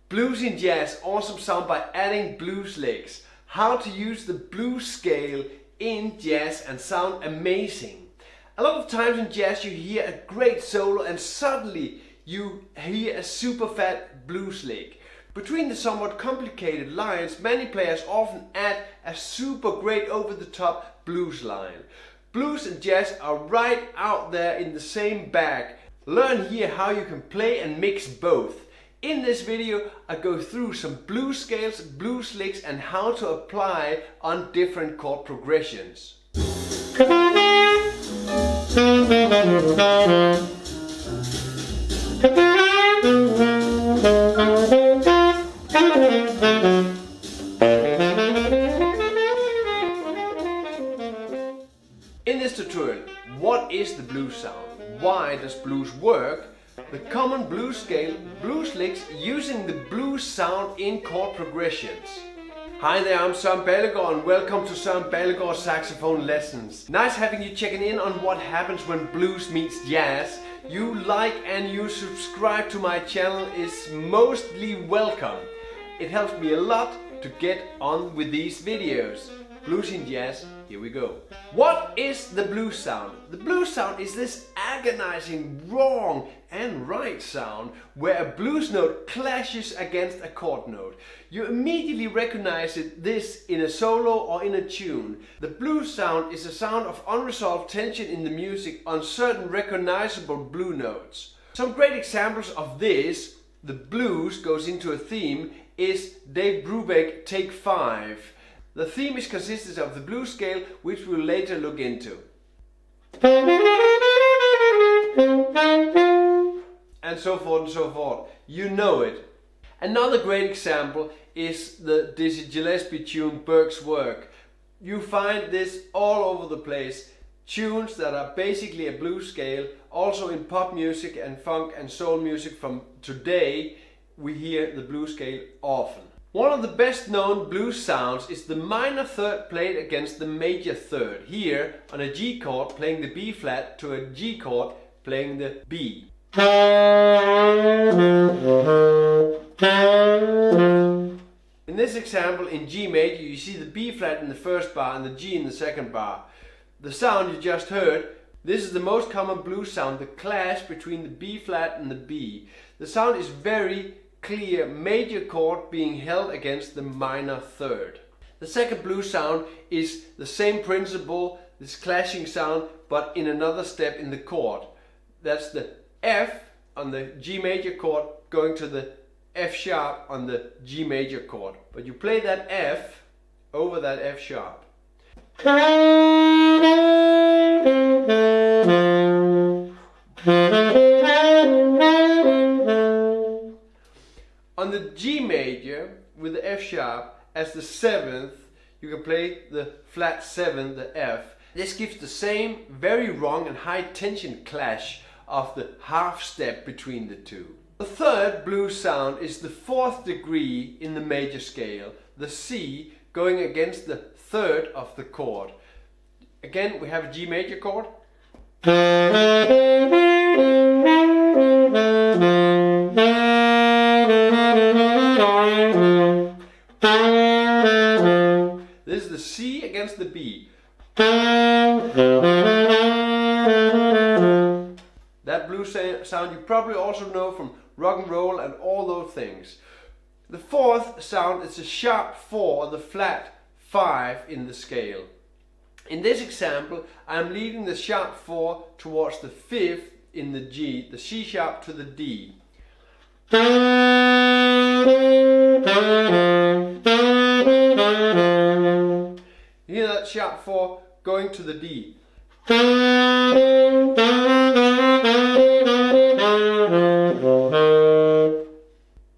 Blues in jazz, awesome sound by adding blues licks. How to use the blues scale in jazz and sound amazing. A lot of times in jazz you hear a great solo and suddenly you hear a super fat blues lick. Between the somewhat complicated lines, many players often add a super great over-the-top blues line. Blues and jazz are right out there in the same bag. Learn here how you can play and mix both. In this video I go through some blues scales, blues licks and how to apply on different chord progressions. In this tutorial, what is the blues sound? Why does blues work? The common blues scale, blues licks using the blues sound in chord progressions. Hi there, I'm Søren and welcome to Søren Saxophone Lessons. Nice having you checking in on what happens when blues meets jazz. You like and you subscribe to my channel is mostly welcome. It helps me a lot to get on with these videos. Blues in jazz, here we go. What is the blues sound? The blues sound is this agonizing wrong and right sound where a blues note clashes against a chord note. You immediately recognize this in a solo or in a tune. The blues sound is a sound of unresolved tension in the music on certain recognizable blue notes. Some great examples of this, the blues goes into a theme, is Dave Brubeck Take 5. The theme is consisted of the blues scale, which we'll later look into. And so forth and so forth. You know it. Another great example is the Dizzy Gillespie tune Burke's Work. You find this all over the place. Tunes that are basically a blues scale. Also in pop music and funk and soul music from today, we hear the blues scale often. One of the best known blues sounds is the minor third played against the major third. Here on a G chord playing the B flat to a G chord playing the B. In this example in G major you see the B flat in the first bar and the G in the second bar. The sound you just heard, this is the most common blues sound, the clash between the B flat and the B. The sound is very clear major chord being held against the minor third. The second blues sound is the same principle, this clashing sound, but in another step in the chord. That's the F on the G major chord going to the F sharp on the G major chord. But you play that F over that F sharp. On the G major with the F sharp as the 7th, you can play the flat 7, the F. This gives the same very wrong and high tension clash of the half step between the two. The third blues sound is the 4th degree in the major scale, the C going against the 3rd of the chord. Again we have a G major chord. This is the C against the B. That blues sound you probably also know from rock and roll and all those things. The 4th sound is a sharp 4, the flat 5 in the scale. In this example I am leading the sharp 4 towards the 5th in the G, the C sharp to the D. You hear that sharp 4 going to the D.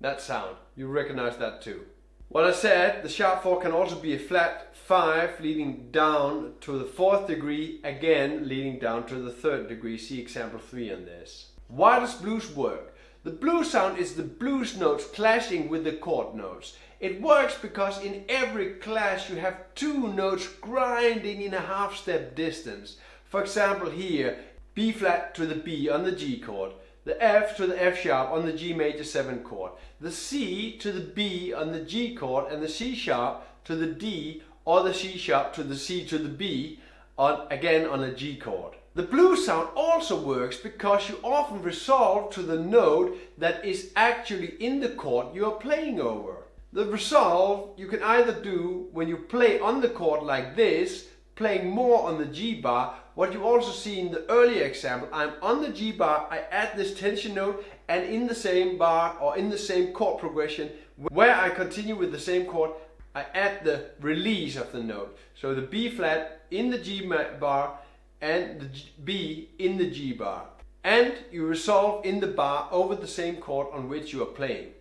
That sound, you recognize that too. What I said, the sharp 4 can also be a flat 5 leading down to the 4th degree, again leading down to the 3rd degree. See example 3 on this. Why does blues work? The blues sound is the blues notes clashing with the chord notes. It works because in every clash you have two notes grinding in a half step distance. For example here, B flat to the B on the G chord. the F to the F sharp on the G major 7 chord, the C to the B on the G chord, and the C sharp to the D or the C sharp to the C to the B again on a G chord. The blues sound also works because you often resolve to the note that is actually in the chord you are playing over. The resolve you can either do when you play on the chord like this, playing more on the G bar. What you also see in the earlier example, I'm on the G bar, I add this tension note, and in the same bar or in the same chord progression where I continue with the same chord, I add the release of the note. So the B flat in the G bar and the B in the G bar. And you resolve in the bar over the same chord on which you are playing.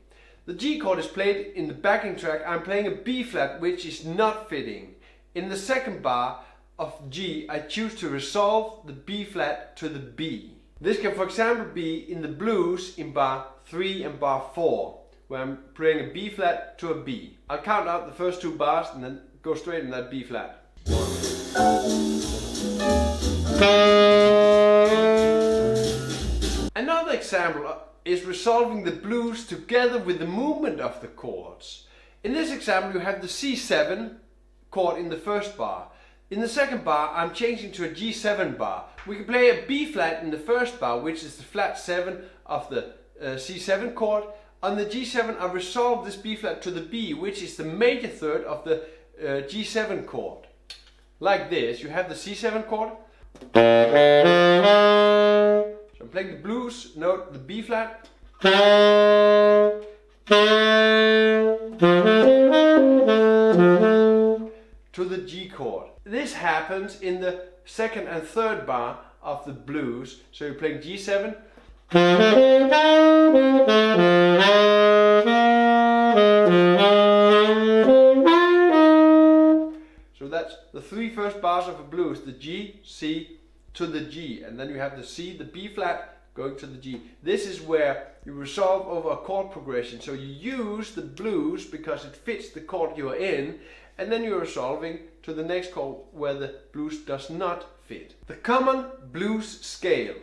The G chord is played in the backing track. I'm playing a B flat which is not fitting. In the second bar of G, I choose to resolve the B flat to the B. This can for example be in the blues in bar 3 and bar 4, where I'm playing a B flat to a B. I'll count out the first 2 bars and then go straight in that B flat. Another example is resolving the blues together with the movement of the chords. In this example you have the C7 chord in the first bar. In the second bar I'm changing to a G7 bar. We can play a B flat in the first bar, which is the flat 7 of the C7 chord. On the G7 I resolve this B flat to the B, which is the major third of the G7 chord. Like this, you have the C7 chord. So I'm playing the blues note, the B flat. To the G chord. This happens in the second and third bar of the blues. So you're playing G7. So that's the 3 first bars of a blues, the G, C to the G, and then you have the C, the B flat going to the G. This is where you resolve over a chord progression. So you use the blues because it fits the chord you are in, and then you're resolving to the next chord where the blues does not fit. The common blues scale.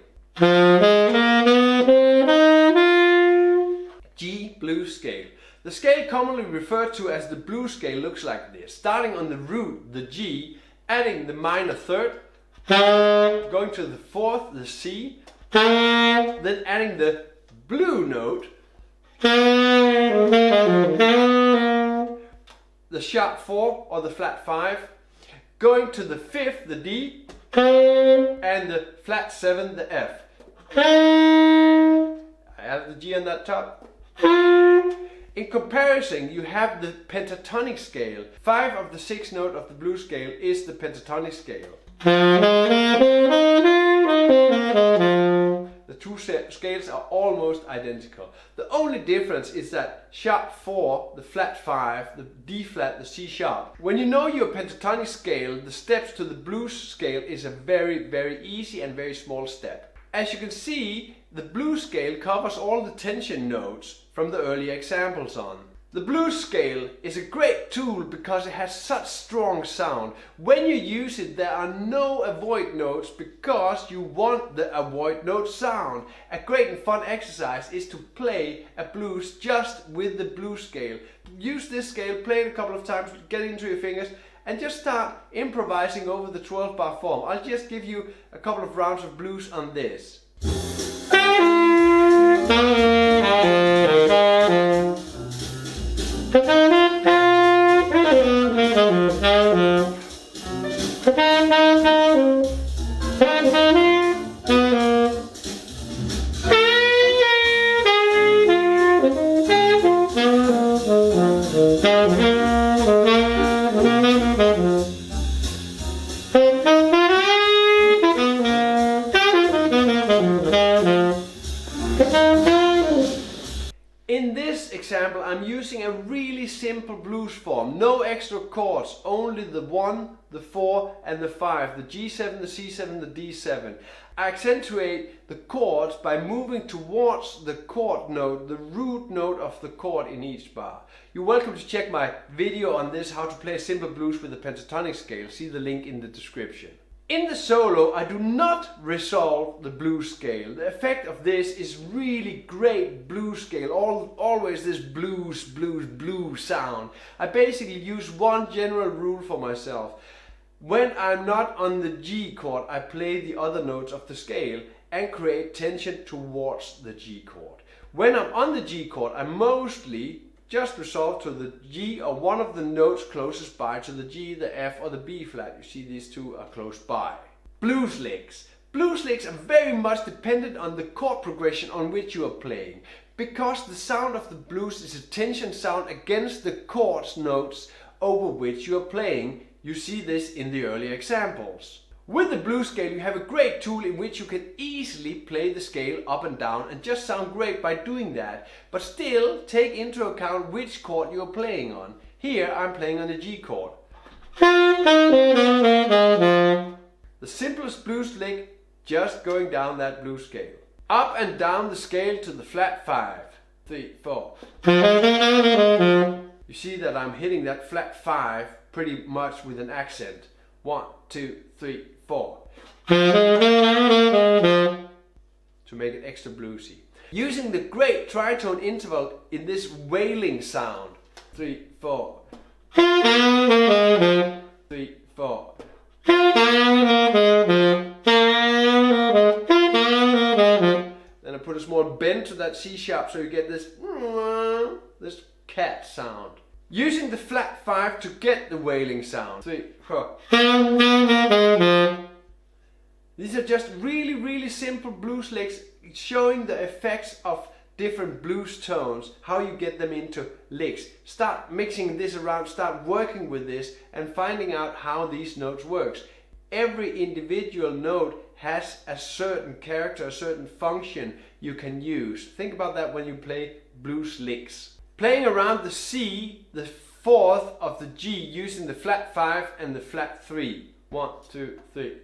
G blues scale. The scale commonly referred to as the blues scale looks like this. Starting on the root, the G, adding the minor third, going to the fourth, the C, then adding the blue note, the sharp 4 or the flat 5, going to the fifth, the D, and the flat 7, the F. I have the G on that top. In comparison, you have the pentatonic scale. 5 of the 6 note of the blues scale is the pentatonic scale. The 2 scales are almost identical. The only difference is that sharp 4, the flat 5, the D flat, the C sharp. When you know your pentatonic scale, the steps to the blues scale is a very, very easy and very small step. As you can see, the blues scale covers all the tension notes from the earlier examples on. The blues scale is a great tool because it has such strong sound. When you use it, there are no avoid notes because you want the avoid note sound. A great and fun exercise is to play a blues just with the blues scale. Use this scale, play it a couple of times, get it into your fingers, and just start improvising over the 12-bar form. I'll just give you a couple of rounds of blues on this. In this example, I'm using a really simple blues form. No extra chords, only the 1, the 4 and the 5, the G7, the C7, the D7. I accentuate the chords by moving towards the chord note, the root note of the chord in each bar. You're welcome to check my video on this, how to play simple blues with the pentatonic scale. See the link in the description. In the solo, I do not resolve the blues scale. The effect of this is really great blues scale, always this blues sound. I basically use one general rule for myself. When I'm not on the G chord, I play the other notes of the scale and create tension towards the G chord. When I'm on the G chord, I mostly just resolve to the G or one of the notes closest by to the G, the F or the B flat. You see these two are close by. Blues licks. Blues licks are very much dependent on the chord progression on which you are playing. Because the sound of the blues is a tension sound against the chord notes over which you are playing. You see this in the earlier examples. With the blues scale, you have a great tool in which you can easily play the scale up and down and just sound great by doing that, but still take into account which chord you are playing on. Here I'm playing on the G chord. The simplest blues lick, just going down that blues scale. Up and down the scale to the flat 5, 3, 4. You see that I'm hitting that flat 5 pretty much with an accent. 1, 2, 3, 4. To make it extra bluesy. Using the great tritone interval in this wailing sound. 3, 4. 3, 4. Then I put a small bend to that C sharp so you get this cat sound. Using the flat 5 to get the wailing sound. 3, 4. These are just really simple blues licks showing the effects of different blues tones, how you get them into licks. Start mixing this around, start working with this and finding out how these notes works. Every individual note has a certain character, a certain function you can use. Think about that when you play blues licks. Playing around the C, the fourth of the G, using the flat 5 and the flat 3. 1, 2, 3.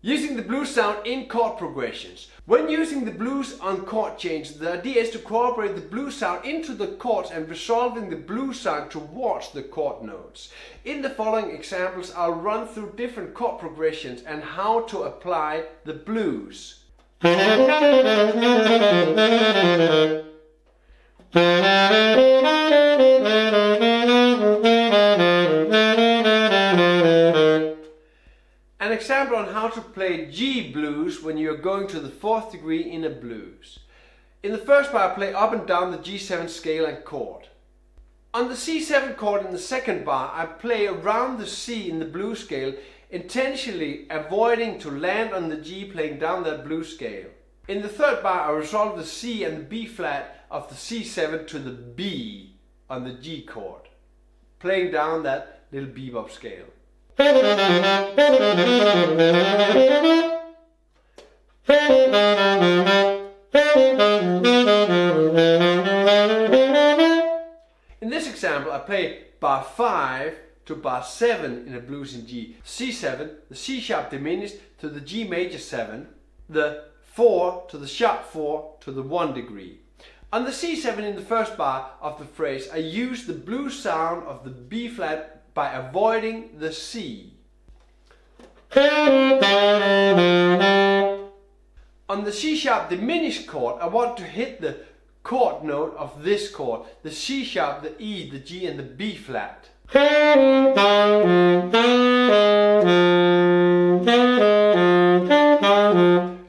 Using the blues sound in chord progressions. When using the blues on chord change, the idea is to incorporate the blues sound into the chords and resolving the blues sound towards the chord notes. In the following examples, I'll run through different chord progressions and how to apply the blues. An example on how to play G blues when you are going to the 4th degree in a blues. In the first bar I play up and down the G7 scale and chord. On the C7 chord in the second bar I play around the C in the blues scale, intentionally avoiding to land on the G, playing down that blues scale. In the third bar I resolve the C and the B flat of the C7 to the B on the G chord, playing down that little bebop scale. In this example I play bar 5 to bar 7 in a blues in G. C7, the C sharp diminished to the G major 7, the 4 to the sharp 4 to the 1 degree. On the C7 in the first bar of the phrase I use the blues sound of the B flat by avoiding the C. On the C sharp diminished chord I want to hit the chord note of this chord, the C sharp, the E, the G and the B flat.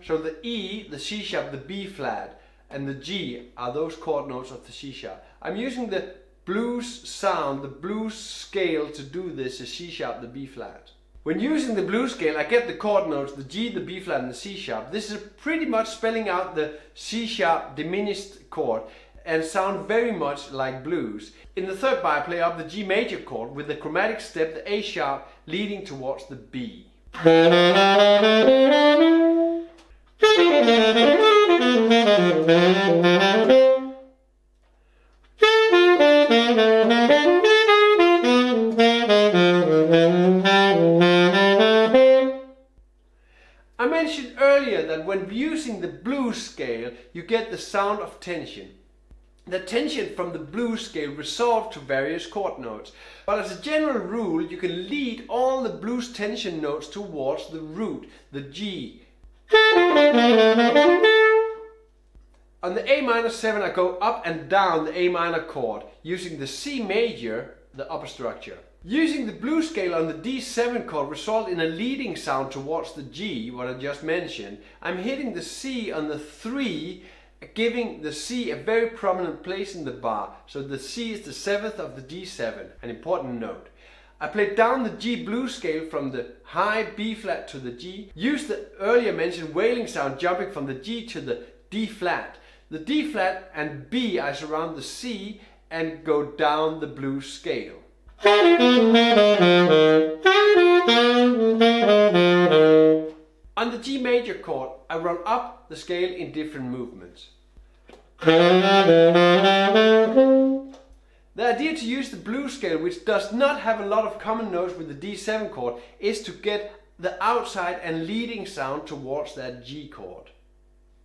So the E, the C sharp, the B flat and the G are those chord notes of the C sharp. I'm using the blues sound, the blues scale to do this, the C sharp, the B flat. When using the blues scale I get the chord notes, the G, the B flat and the C sharp. This is pretty much spelling out the C sharp diminished chord and sound very much like blues. In the third bar I play up the G major chord with the chromatic step, the A sharp, leading towards the B. I mentioned earlier that when using the blues scale you get the sound of tension. the tension from the blues scale resolved to various chord notes. But as a general rule, you can lead all the blues tension notes towards the root, the G. On the A minor 7 I go up and down the A minor chord, using the C major, the upper structure. Using the blues scale on the D7 chord result in a leading sound towards the G, what I just mentioned. I'm hitting the C on the 3, giving the C a very prominent place in the bar. So the C is the 7th of the D7, an important note. I play down the G blues scale from the high B flat to the G. Use the earlier mentioned wailing sound jumping from the G to the D flat. The D flat and B I surround the C and go down the blues scale. On the G major chord, I run up the scale in different movements. The idea to use the blues scale, which does not have a lot of common notes with the D7 chord, is to get the outside and leading sound towards that G chord.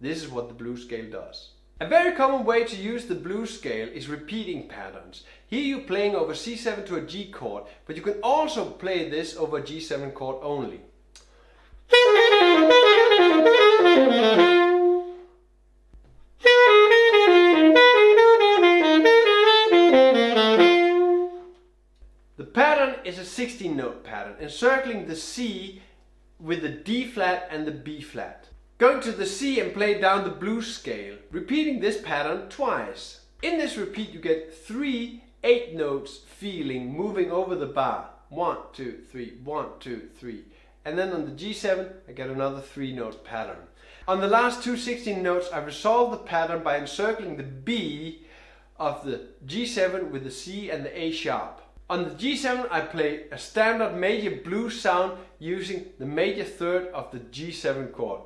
This is what the blues scale does. A very common way to use the blues scale is repeating patterns. Here you're playing over C7 to a G chord, but you can also play this over a G7 chord only. The pattern is a 16-note pattern, encircling the C with the D flat and the B flat. Going to the C and play down the blues scale, repeating this pattern twice. In this repeat you get 3 8 notes feeling moving over the bar. 1, 2, 3, 1, 2, 3. And then on the G7 I get another 3-note pattern. On the last two 16 notes I resolve the pattern by encircling the B of the G7 with the C and the A sharp. On the G7 I play a standard major blues sound using the major third of the G7 chord.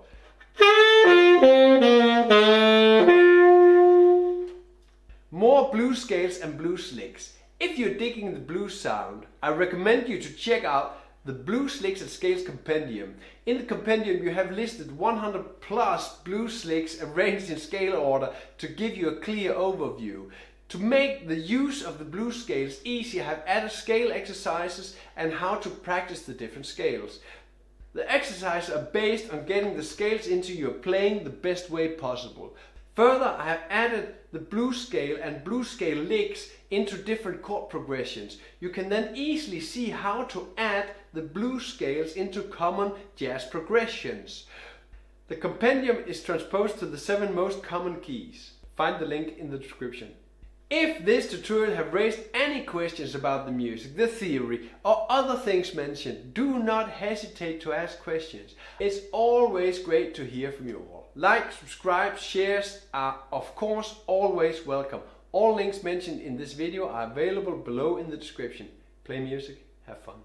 More blues scales and blues licks. If you're digging the blues sound, I recommend you to check out the Blues Licks and Scales compendium. In the compendium you have listed 100 plus blues licks arranged in scale order to give you a clear overview. To make the use of the blues scales easy, I have added scale exercises and how to practice the different scales. The exercises are based on getting the scales into your playing the best way possible. Further, I have added the blues scale and blues scale licks into different chord progressions. You can then easily see how to add the blues scales into common jazz progressions. The compendium is transposed to the 7 most common keys. Find the link in the description. If this tutorial have raised any questions about the music, the theory or other things mentioned, do not hesitate to ask questions. It's always great to hear from you all. Like, subscribe, shares are of course always welcome. All links mentioned in this video are available below in the description. Play music, have fun.